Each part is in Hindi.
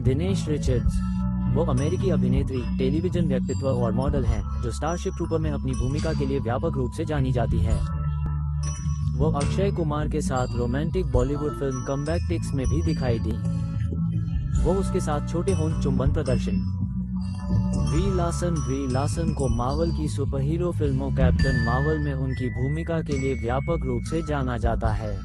दिनेश रिचर्ड्स। वो अमेरिकी अभिनेत्री, टेलीविजन व्यक्तित्व और मॉडल हैं, जो स्टारशिप ट्रूपर में अपनी भूमिका के लिए व्यापक रूप से जानी जाती है। वो अक्षय कुमार के साथ रोमांटिक बॉलीवुड फिल्म कमबैक टिक्स में भी दिखाई दी। वो उसके साथ छोटे होंठ चुंबन प्रदर्शन। ब्री लार्सन को मार्वल की सुपरहीरो फिल्मों कैप्टन मार्वल में उनकी भूमिका के लिए व्यापक रूप से जाना जाता है।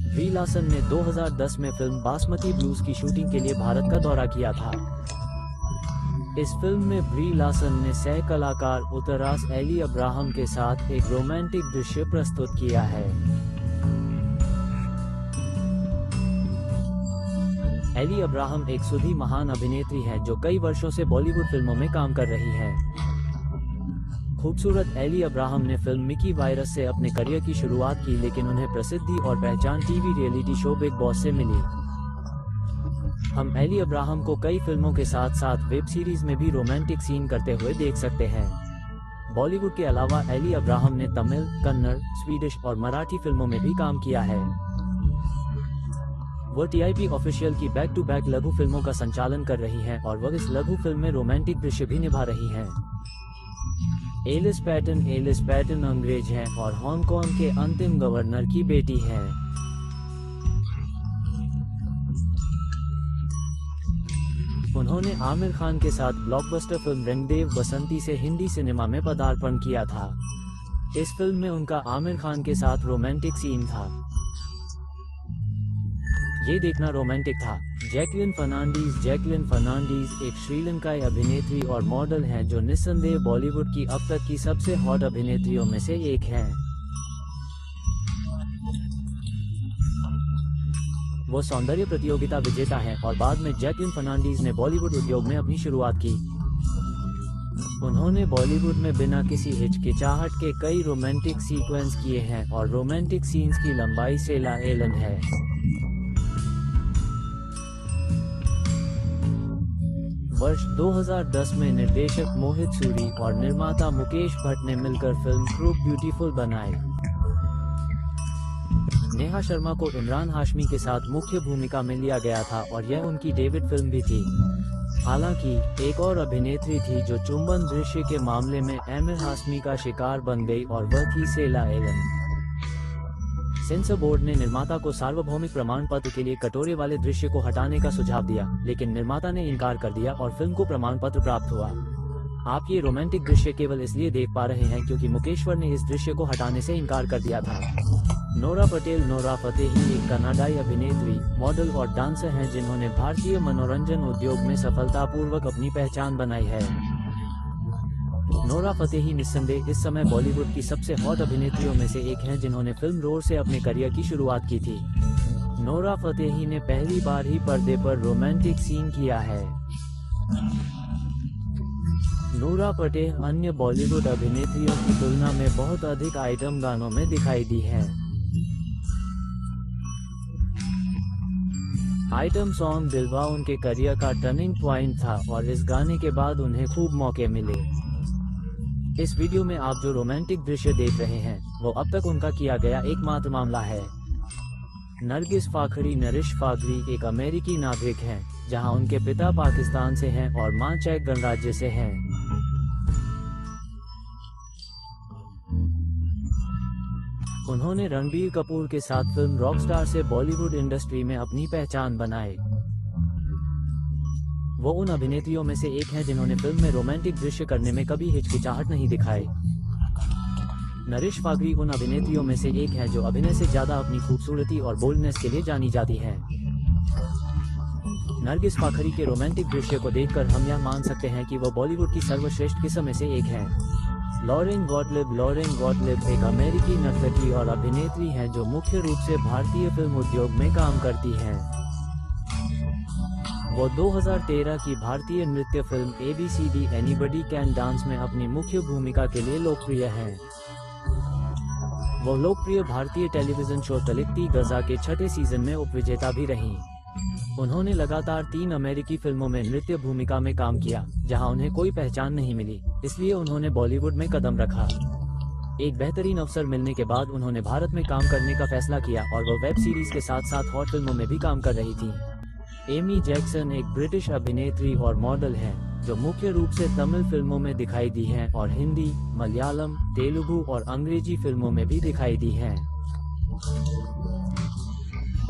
ब्री लार्सन ने 2010 में फिल्म बासमती ब्लूज की शूटिंग के लिए भारत का दौरा किया था। इस फिल्म में ब्री लार्सन ने सह कलाकार उत्तरास एली अब्राहम के साथ एक रोमांटिक दृश्य प्रस्तुत किया है। एली अब्राहम एक सुधी महान अभिनेत्री है जो कई वर्षों से बॉलीवुड फिल्मों में काम कर रही है। खूबसूरत एली अब्राहम ने फिल्म मिकी वायरस से अपने करियर की शुरुआत की, लेकिन उन्हें प्रसिद्धि और पहचान TV reality show big boss से मिली। हम एली अब्राहम को कई फिल्मों के साथ साथ वेब सीरीज में भी रोमांटिक सीन करते हुए देख सकते हैं। बॉलीवुड के अलावा एली अब्राहम ने तमिल, कन्नड़, स्वीडिश और मराठी फिल्मों में भी काम किया है। वो टीआईपी ऑफिशियल की बैक टू बैक लघु फिल्मों का संचालन कर रही हैं और वह इस लघु फिल्म में रोमांटिक दृश्य भी निभा रही हैं। एलिस पैटन अंग्रेज हैं और हांगकांग के अंतिम गवर्नर की बेटी हैं। उन्होंने आमिर खान के साथ ब्लॉकबस्टर फिल्म रंगदेव बसंती से हिंदी सिनेमा में पदार्पण किया था। इस फिल्म में उनका आमिर खान के साथ रोमांटिक सीन था। ये देखना रोमांटिक था। जैकलिन फर्नांडीज एक श्रीलंकाई अभिनेत्री और मॉडल हैं जो निस्संदेह बॉलीवुड की अब तक की सबसे हॉट अभिनेत्रियों में से एक हैं। वो सौंदर्य प्रतियोगिता विजेता हैं और बाद में जैकलिन फर्नांडीज ने बॉलीवुड उद्योग में अपनी शुरुआत की। उन्होंने बॉलीवुड में बिना किसी हिचकिचाहट के कई रोमांटिक सीक्वेंस किए हैं और रोमांटिक सीन्स की लंबाई सेला एलन है। वर्ष 2010 में निर्देशक मोहित सूरी और निर्माता मुकेश भट्ट ने मिलकर फिल्म क्रूक ब्यूटीफुल बनाई। नेहा शर्मा को इमरान हाशमी के साथ मुख्य भूमिका में लिया गया था और यह उनकी डेब्यू फिल्म भी थी। हालांकि एक और अभिनेत्री थी जो चुंबन दृश्य के मामले में आमिर हाशमी का शिकार बन गई और वह थी सेला एलन। सेंसर बोर्ड ने निर्माता को सार्वभौमिक प्रमाण पत्र के लिए कटोरे वाले दृश्य को हटाने का सुझाव दिया, लेकिन निर्माता ने इनकार कर दिया और फिल्म को प्रमाण पत्र प्राप्त हुआ। आप ये रोमांटिक दृश्य केवल इसलिए देख पा रहे हैं क्योंकि मुकेश्वर ने इस दृश्य को हटाने से इनकार कर दिया था। नोरा फतेही एक कनाडाई अभिनेत्री, मॉडल और डांसर हैं जिन्होंने भारतीय मनोरंजन उद्योग में सफलतापूर्वक अपनी पहचान बनाई है। नोरा फतेही निस्संदेह इस समय बॉलीवुड की सबसे हॉट अभिनेत्रियों में से एक हैं जिन्होंने फिल्म रोर से अपने करियर की शुरुआत की थी। नोरा फतेही ने पहली बार ही पर्दे पर रोमांटिक सीन किया है। नोरा फतेही अन्य बॉलीवुड अभिनेत्रियों की तुलना में बहुत अधिक आइटम गानों में दिखाई दी है। आइटम सॉन्ग दिलवा उनके करियर का टर्निंग पॉइंट था और इस गाने के बाद उन्हें खूब मौके मिले। इस वीडियो में आप जो रोमांटिक दृश्य देख रहे हैं वो अब तक उनका किया गया एकमात्र मामला है। नरगिस फाखरी एक अमेरिकी नागरिक हैं, जहां उनके पिता पाकिस्तान से हैं और मां चेक गणराज्य से हैं। उन्होंने रणबीर कपूर के साथ फिल्म रॉकस्टार से बॉलीवुड इंडस्ट्री में अपनी पहचान बनाई। वो उन अभिनेत्रियों में से एक हैं जिन्होंने फिल्म में रोमांटिक दृश्य करने में कभी हिचकिचाहट नहीं दिखाई। नरिश फाखरी उन अभिनेत्रियों में से एक हैं जो अभिनय से ज्यादा अपनी खूबसूरती और बोल्डनेस के लिए जानी जाती हैं। नरगिस फाखरी के रोमांटिक दृश्य को देखकर हम यह मान सकते हैं कि वो बॉलीवुड की सर्वश्रेष्ठ किस्म में से एक हैं। लॉरेन गॉटलिब एक अमेरिकी नर्तकी और अभिनेत्री हैं जो मुख्य रूप से भारतीय फिल्म उद्योग में काम करती हैं। वो 2013 की भारतीय नृत्य film ABCD anybody can dance में अपनी मुख्य भूमिका के लिए लोकप्रिय हैं। वो लोकप्रिय भारतीय टेलीविजन शो तलिकती गजा के 6ठे सीजन में उपविजेता भी रहीं। उन्होंने लगातार 3 अमेरिकी फिल्मों में नृत्य भूमिका में काम किया, जहां उन्हें कोई पहचान नहीं मिली, इसलिए उन्होंने बॉलीवुड में कदम रखा। एक बेहतरीन अवसर मिलने के बाद उन्होंने भारत में काम करने का फैसला किया और वो वेब सीरीज के साथ साथ हॉट फिल्मों में भी काम कर रही थी। एमी जैक्सन एक ब्रिटिश अभिनेत्री और मॉडल है जो मुख्य रूप से तमिल फिल्मों में दिखाई दी हैं और हिंदी, मलयालम, तेलुगु और अंग्रेजी फिल्मों में भी दिखाई दी हैं।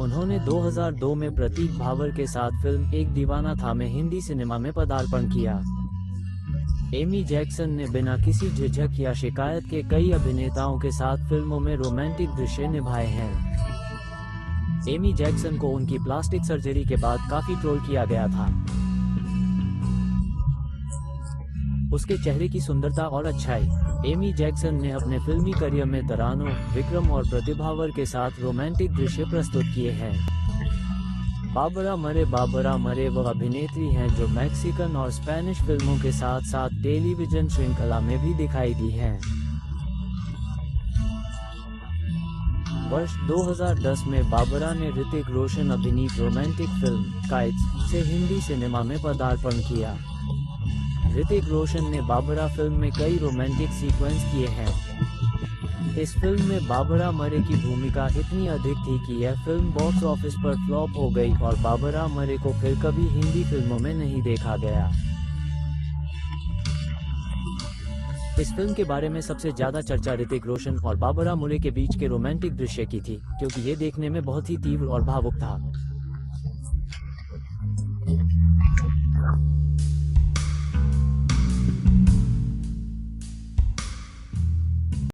उन्होंने 2002 में प्रतीक भावर के साथ फिल्म एक दीवाना था में हिंदी सिनेमा में पदार्पण किया। एमी जैक्सन ने बिना किसी झिझक या शिकायत के कई अभिनेताओं के साथ फिल्मों में रोमांटिक दृश्य निभाए हैं। एमी जैक्सन को उनकी प्लास्टिक सर्जरी के बाद काफी ट्रोल किया गया था। उसके चेहरे की सुंदरता और अच्छाई। एमी जैक्सन ने अपने फिल्मी करियर में तरानों, विक्रम और प्रतिभावर के साथ रोमांटिक दृश्य प्रस्तुत किए हैं। बाबरा मरे वह अभिनेत्री हैं जो मैक्सिकन और स्पेनिश फिल्मों के साथ साथ टेलीविजन श्रृंखला में भी दिखाई दी हैं। वर्ष 2010 में बाबरा ने ऋतिक रोशन अभिनीत रोमांटिक फिल्म काइट्स से हिंदी सिनेमा में पदार्पण किया। ऋतिक रोशन ने बाबरा फिल्म में कई रोमांटिक सीक्वेंस किए हैं। इस फिल्म में बाबरा मरे की भूमिका इतनी अधिक थी कि यह फिल्म बॉक्स ऑफिस पर फ्लॉप हो गई और बाबरा मरे को फिर कभी हिंदी फिल्मों में नहीं देखा गया। इस फिल्म के बारे में सबसे ज्यादा चर्चा ऋतिक रोशन और बाबरा मरे के बीच के रोमांटिक दृश्य की थी, क्योंकि ये देखने में बहुत ही तीव्र और भावुक था।